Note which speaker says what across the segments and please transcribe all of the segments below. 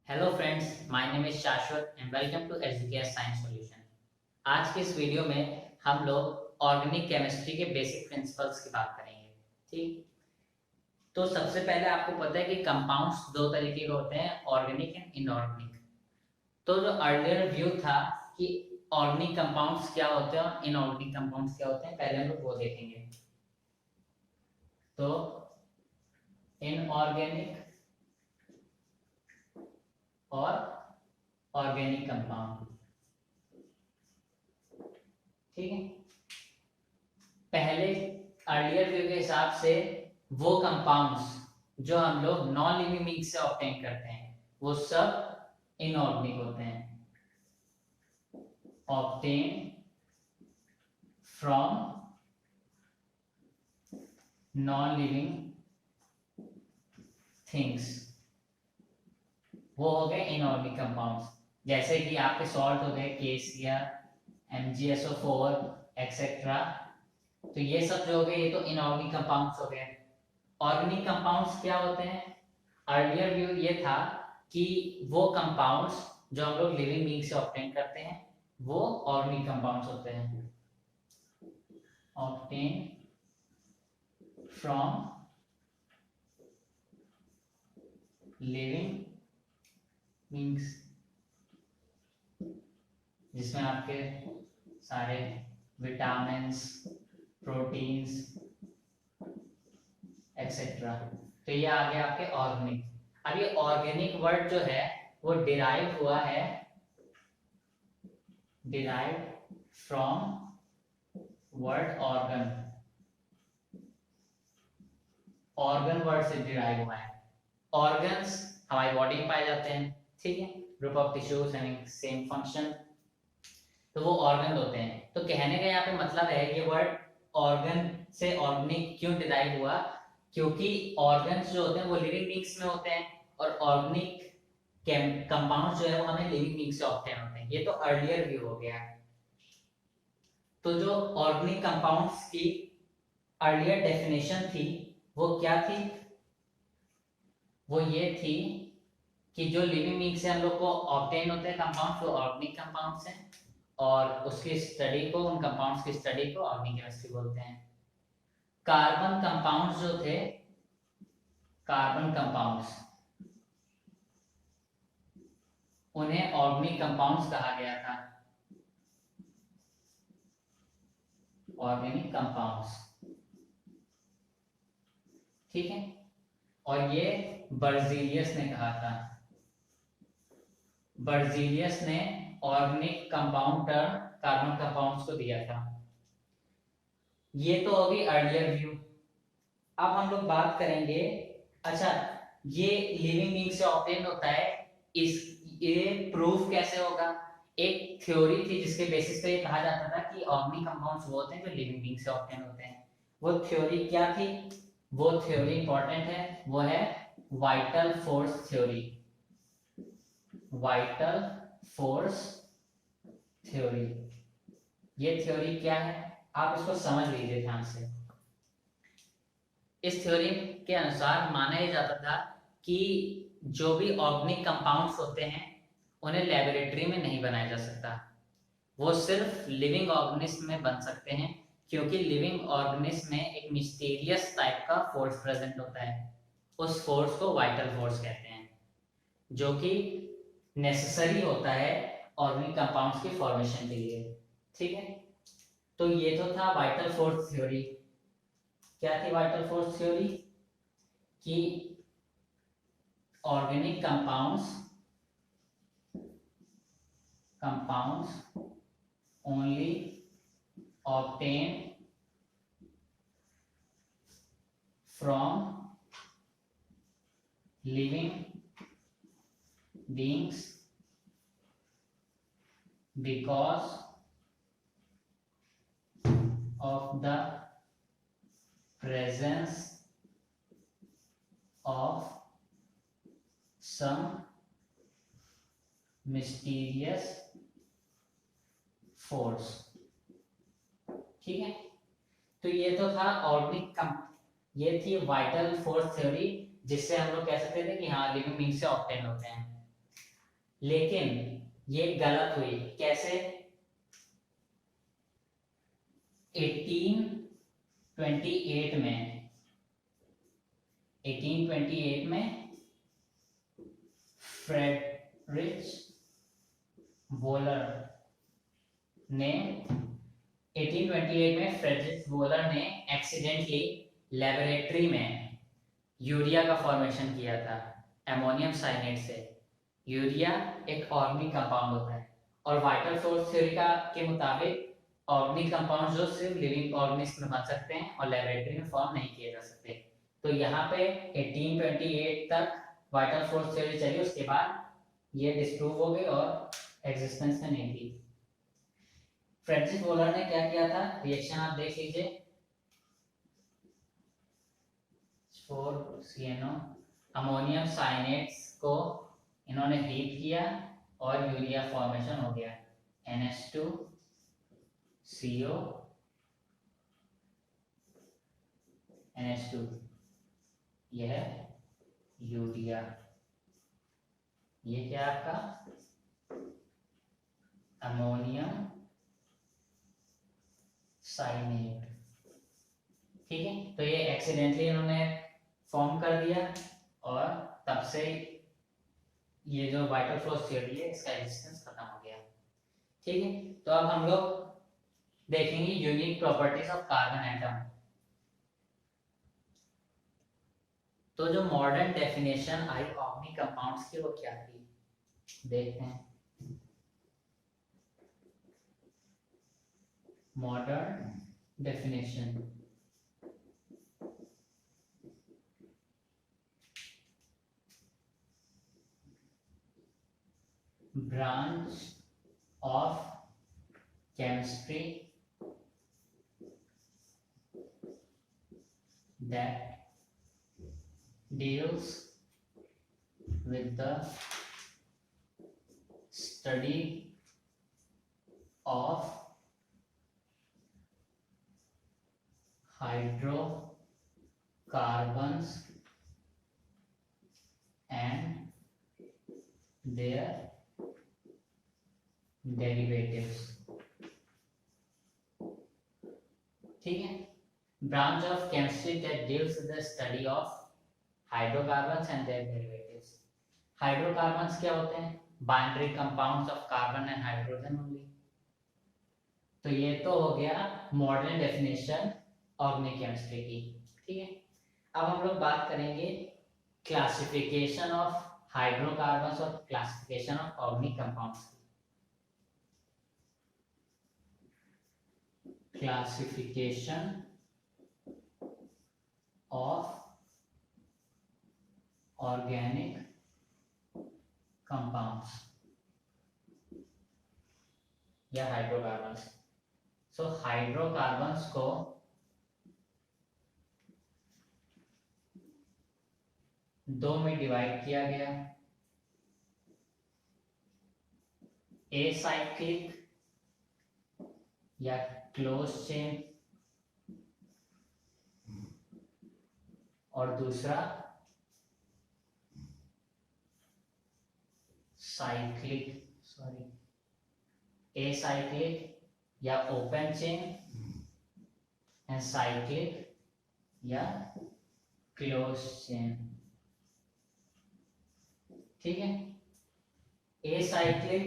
Speaker 1: Hello friends, my name is Shashwat and welcome to Educare science solution. आज के इस video में हम लोग ऑर्गेनिक केमिस्ट्री के बेसिक प्रिंसिपल्स की बात करेंगे। ठीक, तो सबसे पहले आपको पता है कि कंपाउंड्स दो तरीके के होते हैं, ऑर्गेनिक एंड इनऑर्गेनिक। तो जो अर्लियर व्यू था कि ऑर्गेनिक कंपाउंड्स क्या होते हैं और इनऑर्गेनिक कंपाउंड्स क्या होते हैं, पहले हम लोग वो देखेंगे। तो इनऑर्गेनिक और ऑर्गेनिक कंपाउंड, ठीक है। पहले अर्लियर व्यू के हिसाब से वो कंपाउंड्स जो हम लोग नॉन लिविंग बींग्स से ऑब्टेन करते हैं वो सब इनऑर्गेनिक होते हैं। Obtain from non living things, वो हो गए इनऑर्गेनिक कंपाउंड्स। जैसे कि आपके सॉल्ट हो गए KCl, MgSO4 एक्सेट्रा। तो ये सब जो हो गए ये तो इनऑर्गेनिक कंपाउंड्स हो गए। ऑर्गेनिक कंपाउंड्स क्या होते हैं? अर्लियर व्यू ये था कि वो कंपाउंड्स जो हम लोग लिविंग बीइंग से ऑब्टेन करते हैं वो ऑर्गेनिक कंपाउंड्स होते हैं। ऑब्टेन फ्रॉम लिविंग बीइंग्स, जिसमें आपके सारे विटामिन्स, प्रोटीन्स एक्सेट्रा। तो ये आ गया आपके ऑर्गेनिक। अब ये ऑर्गेनिक वर्ड जो है वो डिराइव हुआ है, derive from word organ. Organ word से डिराइव हुआ है। ऑर्गन्स हमारी बॉडी में पाए जाते हैं, ठीक है। Group of tissues having same function, तो वो ऑर्गन होते हैं। तो कहने का यहाँ पे मतलब है ये वर्ड ऑर्गन से ऑर्गेनिक क्यों डिराइव हुआ, क्योंकि ऑर्गन्स जो होते हैं वो लिविंग बीइंग्स में होते हैं और ऑर्गेनिक कंपाउंड्स जो है वो हमें लिविंग बीइंग्स से ऑब्टेन होते हैं। ये तो अर्लियर व्यू हो गया। तो जो ऑर्गेनिक कंपाउंड्स की अर्लियर डेफिनेशन थी वो क्या थी? वो ये थी कि जो लिविंग बीइंग से हम लोग को ऑब्टेन होते हैं कंपाउंड्स वो ऑर्गेनिक कंपाउंड्स हैं, और उसकी स्टडी को, उन कंपाउंड्स की स्टडी को ऑर्गेनिक केमिस्ट्री बोलते हैं। कार्बन कंपाउंड्स जो थे, कार्बन कंपाउंड्स, उन्हें ऑर्गेनिक कंपाउंड्स कहा गया था। ऑर्गेनिक कंपाउंड्स, ठीक है। और ये बर्जीलियस ने कहा था। बर्जीलियस ने organic compound term carbon compounds को दिया था। ये तो होगी अर्लियर व्यू। अब हम लोग बात करेंगे, अच्छा ये लिविंग बीइंग से ऑब्टेन होता है, इस ये प्रूफ कैसे होगा? एक थ्योरी थी जिसके बेसिस पे ये कहा जाता था कि ऑर्गेनिक कंपाउंड्स वो होते हैं जो लिविंग बीइंग से ऑब्टेन होते हैं। वो थ्योरी क्या थी? वो थ्योरी इंपॉर्टेंट है, वो है vital force theory. Vital force theory, ये थ्योरी क्या है आप इसको समझ लीजिए ध्यान से। इस थ्योरी के अनुसार माना यह जाता था कि जो भी ऑर्गेनिक कंपाउंड्स होते हैं उन्हें लेबोरेटरी में नहीं बनाया जा सकता, वो सिर्फ लिविंग ऑर्गेनिज्म में बन सकते हैं, क्योंकि लिविंग ऑर्गेनिज्म में एक मिस्टीरियस टाइप का फोर्स प्रेजेंट होता है। उस फोर्स को वाइटल फोर्स कहते हैं, जो कि नेसेसरी होता है ऑर्गेनिक कंपाउंड्स की फॉर्मेशन के लिए, ठीक है। तो ये तो था वाइटल फोर्स थ्योरी। क्या थी वाइटल फोर्स थ्योरी? कि organic compounds only obtain from living beings because of the presence of some mysterious force, ठीक है। तो ये तो था ऑर्गेनिक ये थी वाइटल फोर्स थ्योरी, जिससे हम लोग कह सकते थे कि हाँ लिविंग बीइंग से ऑब्टेन होते हैं। लेकिन ये गलत हुई। कैसे? 1828 में 1828 में फ्रेडरिच वोलर ने 1828 में फ्रेडरिच वोलर ने एक्सीडेंटली लेबोरेटरी में यूरिया का फॉर्मेशन किया था अमोनियम साइनेट से। यूरिया एक ऑर्गेनिक कंपाउंड होता है और वाइटल फोर्स थ्योरी के मुताबिक ऑर्गेनिक कंपाउंड जो सिर्फ लिविंग ऑर्गेनिज्म में बन सकते हैं और लेबोरेटरी में फॉर्म नहीं किए जा सकते। तो यहाँ पे 1828 तक वाइटल फोर्स थ्योरी चली, उसके बाद ये डिस्प्रूव हो गई और एग्जिस्टेंस में नहीं थी। फ्रेडरिच वोलर ने क्या किया था, रिएक्शन आप देख लीजिए। 4CNO अमोनियम साइनेट्स को इन्होंने हीट किया और यूरिया फॉर्मेशन हो गया NH2CO NH2, यह है यूरिया। ये क्या आपका अमोनियम साइनेट, ठीक है। तो ये एक्सीडेंटली इन्होंने फॉर्म कर दिया और तब से ये जो वाइटल फोर्स थ्योरी है इसका एग्जिस्टेंस खत्म हो गया, ठीक है। तो अब हम लोग देखेंगे unique properties of carbon atom. तो जो मॉडर्न डेफिनेशन आई ऑर्गेनिक कंपाउंड्स की वो क्या थी, देखते हैं। Modern definition, branch of chemistry that deals with the study of hydrocarbons and their derivatives, ठीक है। Branch of chemistry that deals with the study of hydrocarbons and their derivatives. Hydrocarbons क्या होते हैं? Binary compounds of carbon and hydrogen only. तो ये तो हो गया मॉडर्न डेफिनेशन ऑर्गेनिक केमिस्ट्री की, ठीक है। अब हम लोग बात करेंगे क्लासिफिकेशन ऑफ हाइड्रोकार्बन्स और classification of organic compounds. Classification of organic compounds या हाइड्रोकार्बन्स। सो हाइड्रोकार्बन्स को दो में डिवाइड किया गया, एसाइक्लिक या क्लोज चेन और दूसरा एसाइक्लिक या ओपन चेन एंड साइक्लिक या क्लोज चेन, ठीक है। एसाइक्लिक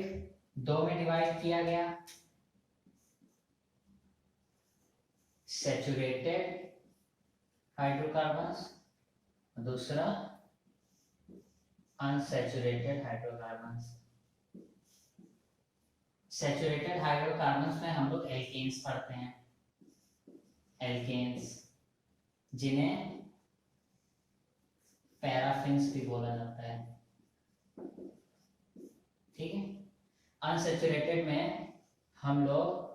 Speaker 1: दो में डिवाइड किया गया, सैचुरेटेड हाइड्रोकार्बन्स, दूसरा अनसैचुरेटेड हाइड्रोकार्बन्स। सैचुरेटेड हाइड्रोकार्बन्स में हम लोग एल्केन्स पढ़ते हैं, एल्केन्स जिन्हें पैराफिन्स भी बोला जाता है, ठीक है। अनसैचुरेटेड में हम लोग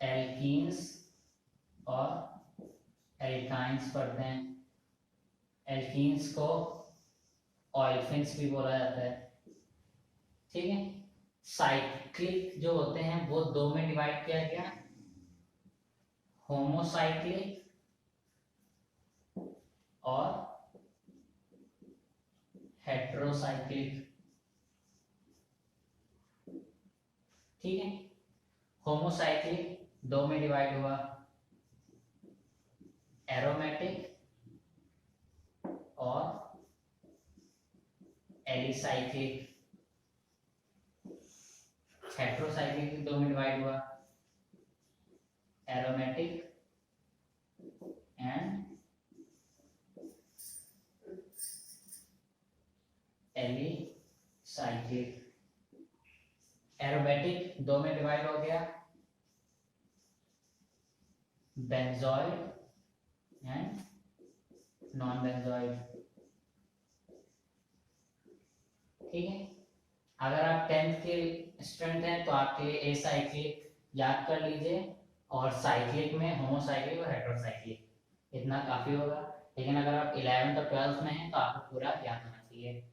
Speaker 1: एल्कीन्स और एल्काइंस पढ़ते हैं। एल्कीन्स को ऑयलफिन्स भी बोला जाता है, ठीक है। साइक्लिक जो होते हैं वो दो में डिवाइड किया गया, होमोसाइक्लिक और हेट्रोसाइक्लिक। ठीक है। होमोसाइक्लिक 2 में डिवाइड हुआ, एरोमेटिक और एलिसाइक्लिक। हेट्रोसाइक्लिक 2 में डिवाइड हुआ, एरोमेटिक एंड एलिसाइक्लिक। एरोमेटिक 2 में डिवाइड हो गया, बेंजोइड एंड नॉन बेंजोइड। ठीक है। अगर आप 10th के स्टूडेंट हैं तो आपके लिए एसाइक्लिक याद कर लीजिए, और साइक्लिक में होमोसाइक्लिक और हेट्रोसाइक्लिक, इतना काफी होगा। लेकिन अगर आप 11th और 12th में हैं तो आपको पूरा याद होना चाहिए।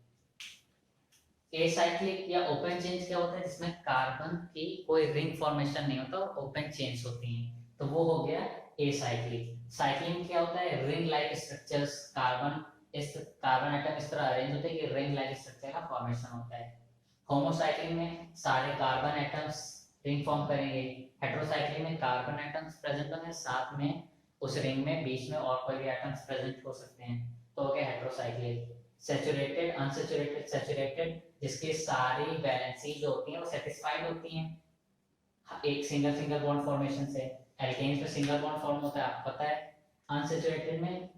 Speaker 1: एसाइक्लिक या ओपन चेन्स क्या होता है, जिसमें कार्बन की कोई रिंग फॉर्मेशन नहीं होता, ओपन चेन्स होती हैं, तो वो हो गया एसाइक्लिक। साइक्लिक क्या होता है, ring like structures, carbon atom इस तरह अरेंज होते हैं कि रिंग लाइक स्ट्रक्चर का फॉर्मेशन होता है। होमोसाइक्लिक में सारे कार्बन एटम्स रिंग फॉर्म करेंगे, हेट्रोसाइक्लिक में कार्बन एटम्स प्रेजेंट होंगे, साथ में उस रिंग में बीच में और कोई भी एटम्स प्रेजेंट हो सकते हैं, तो हो गया हेट्रोसाइक्लिक। सैचुरेटेड, अनसैचुरेटेड, सैचुरेटेड जिसकी सारी वैलेंसी जो होती हैं वो सेटिस्फाइड होती हैं एक सिंगल सिंगल बॉन्ड फॉर्मेशन से। एल्केन्स में सिंगल बॉन्ड फॉर्म होता है, आपको पता है। अनसैचुरेटेड में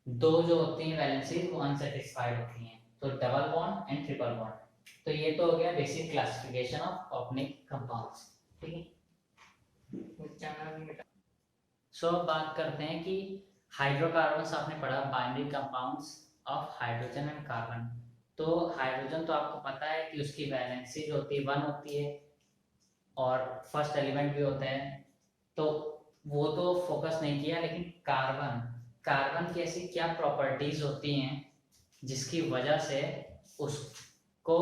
Speaker 1: दो जो होती हैं वैलेंसी वो अनसेटिस्फाइड होती हैं, तो double bond and triple bond. तो ये तो हो गया basic classification of organic compounds. ठीक है। सो बात करते हैं कि हाइड्रोकार्बन्स आपने पढ़ा, binding compounds of hydrogen and carbon. तो हाइड्रोजन तो आपको पता है कि उसकी वैलेंसी जो होती है 1 होती है और फर्स्ट एलिमेंट भी होता है, तो वो तो फोकस नहीं किया। लेकिन कार्बन, कार्बन की ऐसी क्या प्रॉपर्टीज होती हैं जिसकी वजह से उसको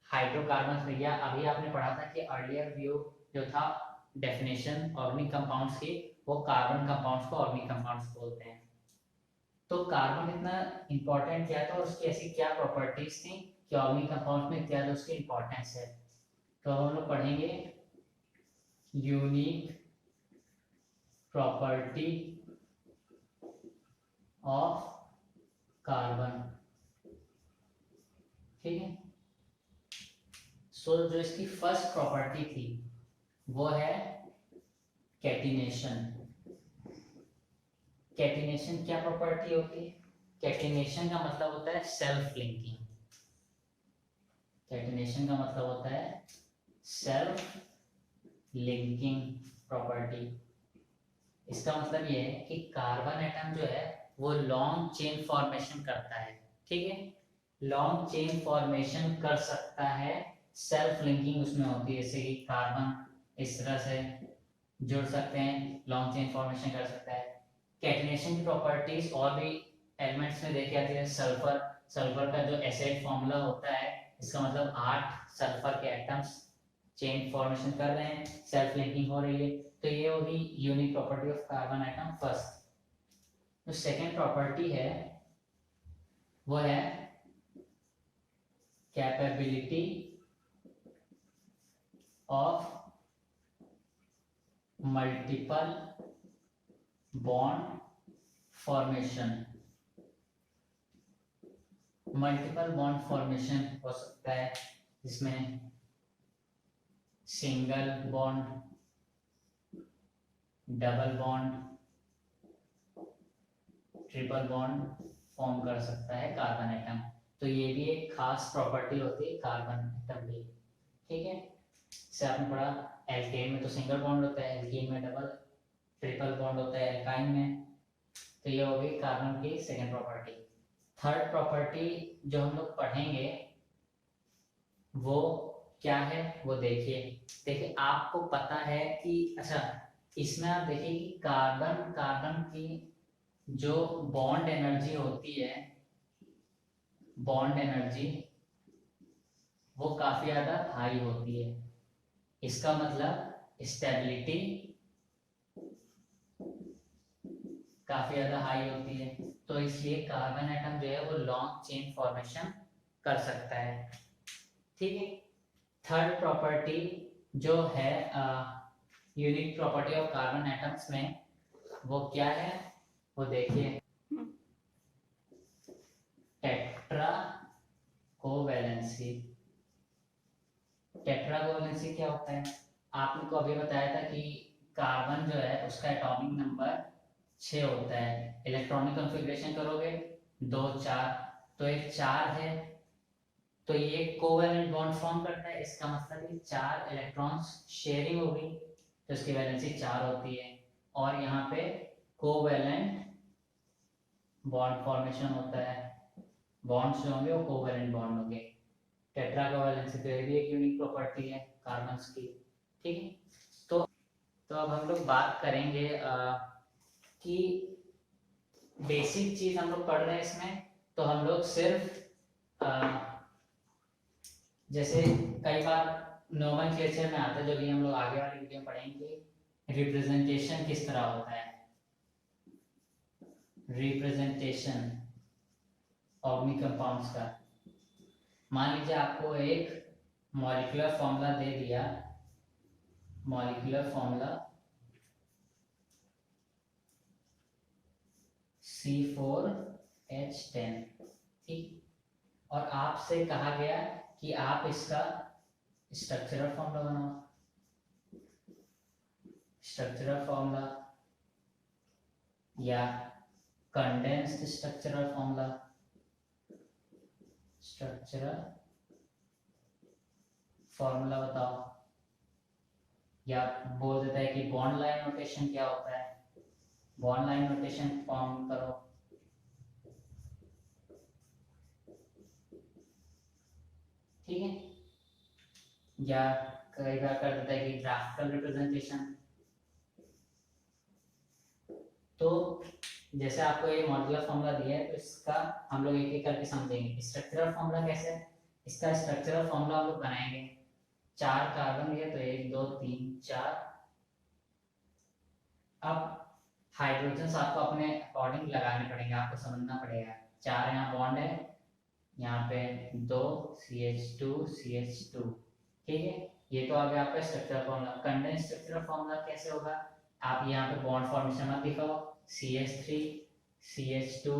Speaker 1: हाइड्रोकार्बन मिल गया। अभी आपने पढ़ा था कि अर्लियर व्यू जो था डेफिनेशन ऑर्गेनिक कंपाउंड्स की, वो कार्बन कंपाउंड्स को ऑर्गेनिक कंपाउंड्स बोलते हैं। तो कार्बन इतना इंपॉर्टेंट क्या था और उसकी ऐसी क्या प्रॉपर्टीज थी कि ऑर्गेनिक कंपाउंड्स में इत्यादि उसकी इंपॉर्टेंस है। तो हम लोग पढ़ेंगे यूनिक प्रॉपर्टी ऑफ कार्बन। ठीक है। सो जो इसकी फर्स्ट प्रॉपर्टी थी वो है कैटिनेशन। कैटिनेशन क्या प्रॉपर्टी होती है, कैटिनेशन का मतलब होता है सेल्फ लिंकिंग। कैटिनेशन का मतलब होता है सेल्फ लिंकिंग प्रॉपर्टी। इसका मतलब ये है कि कार्बन एटम जो है वो लॉन्ग चेन फॉर्मेशन करता है। ठीक है, लॉन्ग चेन फॉर्मेशन कर सकता है, सेल्फ लिंकिंग उसमें होती है, जैसे कि कार्बन इस तरह से जुड़ सकते हैं, लॉन्ग चेन फॉर्मेशन कर सकता है। कैटिनेशन की प्रॉपर्टीज और भी एलिमेंट्स में देखी जाती है। सल्फर, सल्फर का जो एसिड फॉर्मूला होता है, इसका मतलब 8 सल्फर के एटम्स चेन फॉर्मेशन कर रहे हैं, सेल्फ लिंकिंग हो रही है, तो ये होगी unique property of carbon atom first. जो सेकेंड प्रॉपर्टी है वो है capability of multiple bond formation. Multiple bond formation हो सकता है जिसमें single bond, double bond, triple bond form कर सकता है कार्बन एटम। तो ये भी एक खास प्रॉपर्टी होती है कार्बन एटम की। ठीक है, जैसे आपने पढ़ा एल्केन में तो सिंगल बॉन्ड होता है, एल्कीन में डबल ट्रिपल बॉन्ड होता है एल्काइन में। तो ये हो गई कार्बन की सेकेंड प्रॉपर्टी। थर्ड प्रॉपर्टी जो हम लोग पढ़ेंगे वो क्या है, वो देखिए आपको पता है कि अच्छा, इसमें आप देखिए कि कार्बन कार्बन की जो बॉन्ड एनर्जी होती है, बॉन्ड एनर्जी वो काफी ज्यादा हाई होती है। इसका मतलब स्टेबिलिटी काफी ज्यादा हाई होती है, तो इसलिए कार्बन एटम जो है वो लॉन्ग चेन फॉर्मेशन कर सकता है। ठीक है। थर्ड प्रॉपर्टी जो है unique property of carbon atoms में, वो क्या है, वो देखिए, टेट्रा कोवैलेंसी। टेट्रा कोवैलेंसी क्या होता है, आपने को अभी बताया था कि कार्बन जो है उसका एटॉमिक नंबर 6 होता है, इलेक्ट्रॉनिक कॉन्फ़िगरेशन करोगे 2 4, तो एक 4 है, तो ये कोवैलेंट बॉन्ड फॉर्म करता है, इसका मतलब है 4 इलेक्ट्रॉन्स शेयरिंग होगी, तो इसकी वैलेंसी 4 होती है। और यहाँ पे कोवैलेंट बॉन्ड फॉर्मेशन होता है, बॉन्ड्स जो होंगे वो कोवैलेंट बॉन्ड होंगे। टेट्रा कोवैलेंसी तो ये भी एक यूनिक प्रॉपर्टी है कार्बन्स की, ठीक है। तो अब हम लोग बात करेंगे कि बेसिक चीज हम लोग पढ़ रहे हैं इसमें, तो हम लोग सिर्फ जैसे कई बार नोमेनक्लेचर में आता है, जो भी हम लोग आगे वाली वीडियो में पढ़ेंगे, रिप्रेजेंटेशन किस तरह होता है, रिप्रेजेंटेशन ऑर्गेनिक कंपाउंड्स का। मान लीजिए आपको एक मॉलिक्यूलर फॉर्मूला दे दिया, मॉलिक्यूलर फॉर्मूला C4H10, ठीक, और आपसे कहा गया कि आप इसका स्ट्रक्चरल फॉर्मूला बनाओ, स्ट्रक्चरल फॉर्मूला या condensed structural formula, structural formula बताओ, या बोल देता है कि बॉन्ड लाइन नोटेशन क्या होता है, बॉन्ड लाइन नोटेशन फॉर्म करो, ठीक है। या कई बार कर देता है कि ग्राफिकल रिप्रेजेंटेशन। तो जैसे आपको ये मॉड्यूलर फॉर्मूला दिया है, तो इसका हम लोग एक एक करके समझेंगे। स्ट्रक्चरल फॉर्मूला कैसे है, इसका स्ट्रक्चरल फॉर्मूला हम लोग बनाएंगे। 4 कार्बन है तो 1 2 3 4। अब हाइड्रोजन आपको अपने अकॉर्डिंग लगाने पड़ेंगे, आपको समझना पड़ेगा। 4 यहाँ बॉन्ड है, यहाँ पे 2 CH2 CH2, ठीक है। ये तो आ गया आपका structural formula. Condensed structural formula कैसे होगा, आप यहाँ पे बॉन्ड फॉर्मेशन मत दिखाओ, CH3 CH2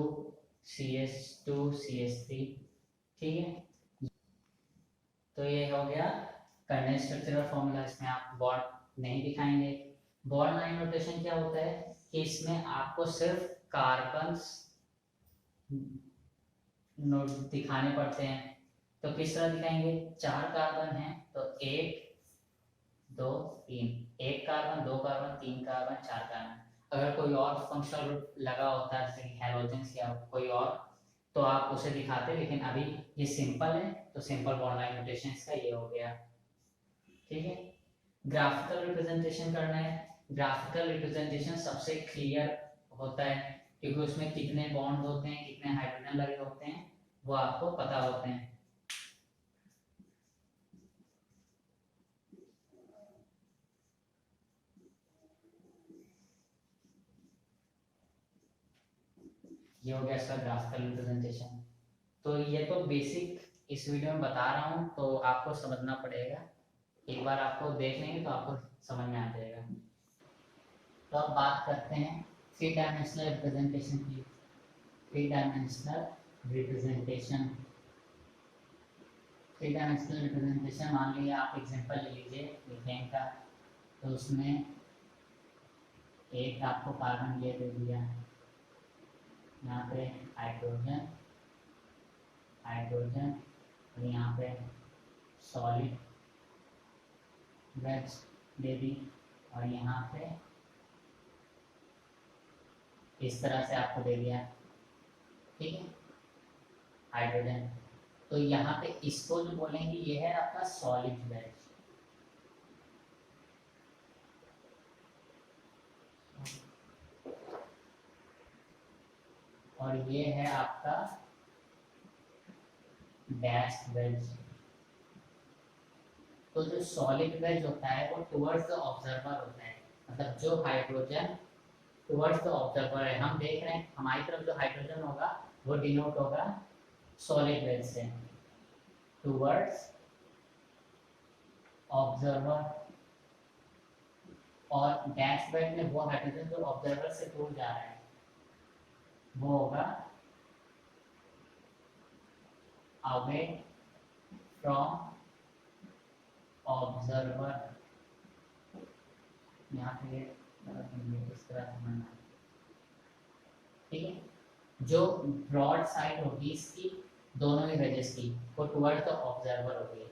Speaker 1: CH2 CH3, ठीक है। तो ये हो गया कंडेंस्ड स्ट्रक्चरल फॉर्मूला, इसमें आप बॉन्ड नहीं दिखाएंगे। बॉन्ड लाइन नोटेशन क्या होता है कि इसमें आपको सिर्फ कार्बन्स नोट दिखाने पड़ते हैं। तो किस तरह दिखाएंगे, 4 कार्बन है तो 1 2 3, 1 कार्बन 2 कार्बन 3 कार्बन 4 कार्बन। अगर कोई और फंक्शनल ग्रुप लगा होता है जैसे हैलोजेंस या कोई और, तो आप उसे दिखाते, लेकिन अभी ये सिंपल है तो सिंपल बॉन्ड लाइन नोटेशन इसका ये हो गया, ठीक है। ग्राफिकल रिप्रेजेंटेशन करना है, ग्राफिकल रिप्रेजेंटेशन सबसे क्लियर होता है, क्योंकि उसमें कितने बॉन्ड होते हैं, कितने हाइड्रोजन लगे होते हैं, वो आपको पता होते हैं। ये हो गया इसका ग्राफिकल रिप्रेजेंटेशन। तो ये तो बेसिक इस वीडियो में बता रहा हूँ, तो आपको समझना पड़ेगा। एक बार आपको देख लेंगे तो आपको समझ में आ जाएगा। तो अब बात करते हैं 3 डायमेंशनल रिप्रेजेंटेशन की। 3 डायमेंशनल रिप्रेजेंटेशन, 3 डायमेंशनल रिप्रेजेंटेशन, मान लीजिए आप एग्जांपल ले लीजिए मीथेन का, तो उसमें एक आपको कार्बन ये दे दिया, यहाँ पे हाइड्रोजन हाइड्रोजन, और यहाँ पे सॉलिड वेज दे दी, और यहाँ पे इस तरह से आपको दे दिया, ठीक है, हाइड्रोजन। तो यहाँ पे इसको जो बोलेंगे ये है आपका सॉलिड वेज, और ये है आपका डैश वेज। तो जो सॉलिड वेज होता है वो टुवर्ड्स द ऑब्जर्वर होता है, मतलब जो हाइड्रोजन टुवर्ड्स द ऑब्जर्वर है, हम देख रहे हैं हमारी तरफ जो हाइड्रोजन होगा वो डिनोट होगा सॉलिड वेज से, टुवर्ड्स ऑब्जर्वर, और डैश बैंड में वो हाइड्रोजन जो ऑब्जर्वर से दूर जा रहा है वो होगा अवे फ्रॉम ऑब्जर्वर। यहाँ पे इस तरह समझना, ठीक है। जो ब्रॉड साइड होगी इसकी, दोनों ही वेजेस की, वो टुवर्ड द ऑब्जर्वर होगी।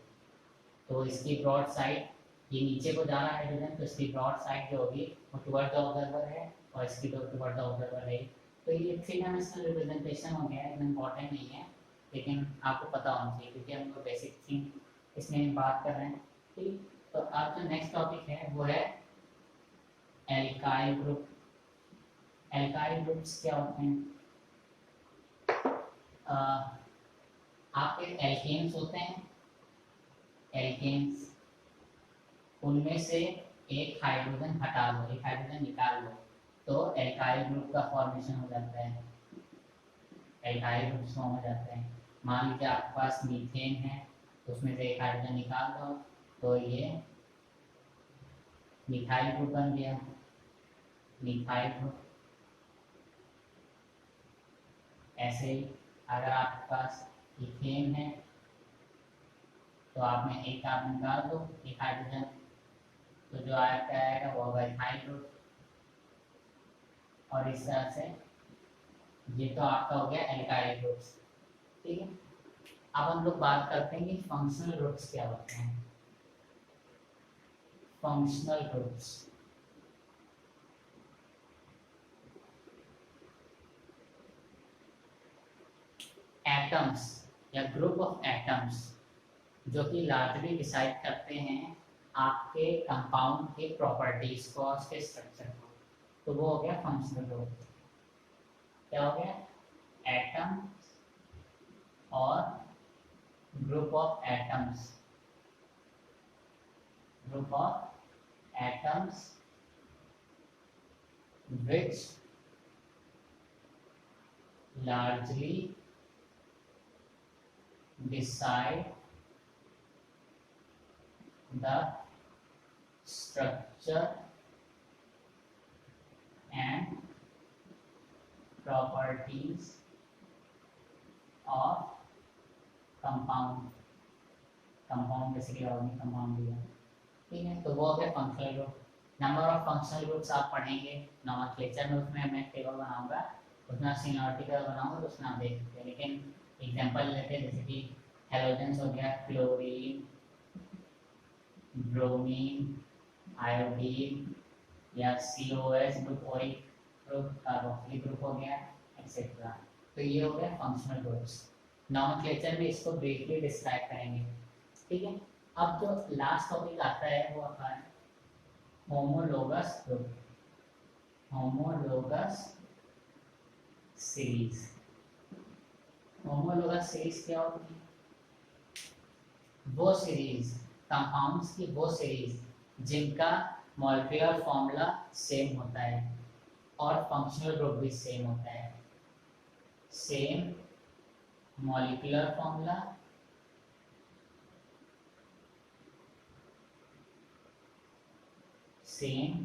Speaker 1: तो इसकी ब्रॉड साइड, ये नीचे को जा रहा है हाइड्रोजन, तो इसकी ब्रॉड साइड जो होगी वो टुवर्ड द ऑब्जर्वर है, और इसकी तो टुवर्ड द ऑब्जर्वर है। तो ये थ्री डायमेंशनल रिप्रेजेंटेशन हो गया है, इतना इम्पोर्टेंट नहीं है, लेकिन आपको पता होना चाहिए क्योंकि हम लोग बेसिक थिंग इसमें बात कर रहे हैं, ठीक। तो अब जो नेक्स्ट टॉपिक है वो है एल्काइल ग्रुप। एल्काइल ग्रुप्स क्या होते हैं? आपके एल्केन्स होते हैं, एल्केन्स, उनमें से एक हाइड्रोजन हटा लो, एक हाइड्रोजन निकाल लो, तो एल्काइल ग्रुप का फॉर्मेशन हो जाता है, एल्काइल ग्रुप फॉर्म हो जाते हैं। मान लीजिए आपके पास मीथेन है, तो उसमें से एक हाइड्रोजन निकाल दो, तो ये मिथाइल ग्रुप बन गया, मिथाइल ग्रुप। ऐसे ही अगर आपके पास इथेन है, तो आपने एक कार्बन निकाल दो, एक हाइड्रोजन, तो जो आएगा वो होगा इथाइल ग्रुप। और इस तरह से ये तो आपका हो गया एल्काइल ग्रुप्स, ठीक है। अब हम लोग बात करते हैं कि फंक्शनल ग्रुप्स क्या होते हैं। फंक्शनल ग्रुप्स, एटम्स या ग्रुप ऑफ एटम्स जो कि लार्जली डिसाइड करते हैं आपके कंपाउंड के प्रॉपर्टीज को, उसके स्ट्रक्चर को, तो वो हो गया फंक्शनल ग्रुप। क्या हो गया? एटम और group of atoms, group of atoms which largely decide the structure and properties of compound। Compound basically organic compound दिया, ठीक है। तो वो हो गया functional group. Number of functional groups आप पढ़ेंगे नोमेनक्लेचर में, उसमें मैं टेबल बनाऊंगा, उसमें सीनियरिटी का बनाऊंगा, तो उसमें आप देख सकते हैं। लेकिन एग्जांपल लेते हैं, जैसे कि हेलोजेंस हो गया, क्लोरीन, ब्रोमीन, आयोडीन, या COS group, oil group, carboxylic group हो गया, एक्सेट्रा। तो ये हो गया फंक्शनल ग्रुप्स। नोमेनक्लेचर में इसको ब्रीफली डिस्क्राइब करेंगे, ठीक है। अब जो लास्ट टॉपिक आता है वो आता है homologous group, homologous series. Homologous series क्या होती है? वो सीरीज, कंपाउंड्स की वो सीरीज जिनका मॉलिक्यूलर फॉर्मूला सेम होता है और फंक्शनल ग्रुप भी सेम होता है। Same molecular formula, same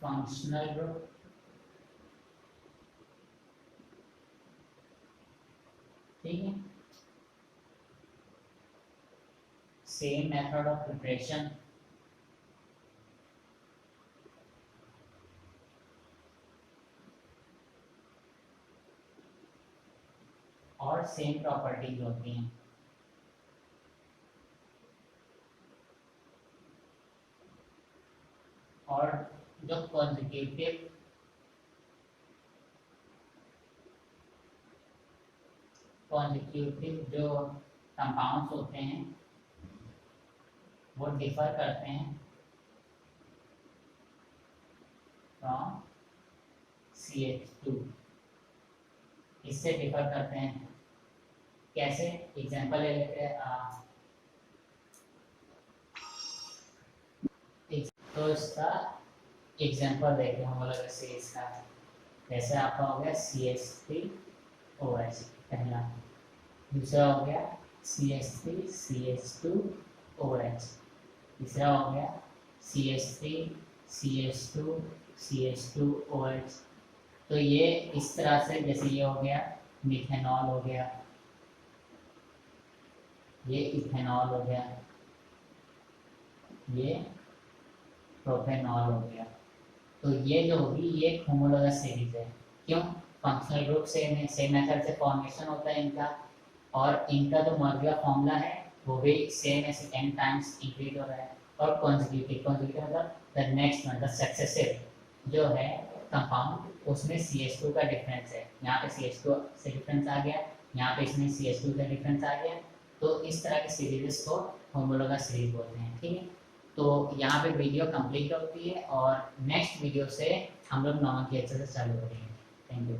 Speaker 1: functional group, ठीक है। सेम मेथड ऑफ प्रिपरेशन, और सेम प्रॉपर्टीज होती हैं। और जो कॉन्जिक्यूटिव जो कंपाउंड्स होते हैं वो डिफर करते हैं फ्रॉम CH2, इससे डिफर करते हैं। कैसे? एग्जांपल ले लेते हैं, तो इसका एग्जांपल देखते हैं हम लोग से इसका। जैसे आपका हो गया CH3OH पहला, दूसरा हो गया CH3CH2 OH। तीसरा हो गया CH3 CH2 CH2 OH। तो ये इस तरह से, जैसे ये हो गया मिथेनॉल हो गया, ये इथेनॉल हो गया, ये प्रोपेनॉल हो गया। तो ये जो होगी ये होमोलोगस सीरीज है। क्यों? फंक्शनल ग्रुप सेम मेथड से फॉर्मेशन होता है इनका, और इनका जो मॉलिक्यूलर फॉर्मूला है वो भी सेम ऐसे 10 टाइम्स इंक्रीज हो रहा है। और कॉन्जिक्यूटिव मतलब the next one, the successive जो है कंपाउंड, उसमें CH2 का डिफरेंस है। यहाँ पे CH2 से डिफरेंस आ गया, यहाँ पे इसमें CH2 का डिफरेंस आ गया। तो इस तरह की सीरीज को होमोलोगस सीरीज बोलते हैं। ठीक है, तो यहाँ पे वीडियो कंप्लीट होती है और नेक्स्ट वीडियो से हम लोग नॉमेनक्लेचर से चालू करेंगे। Thank you.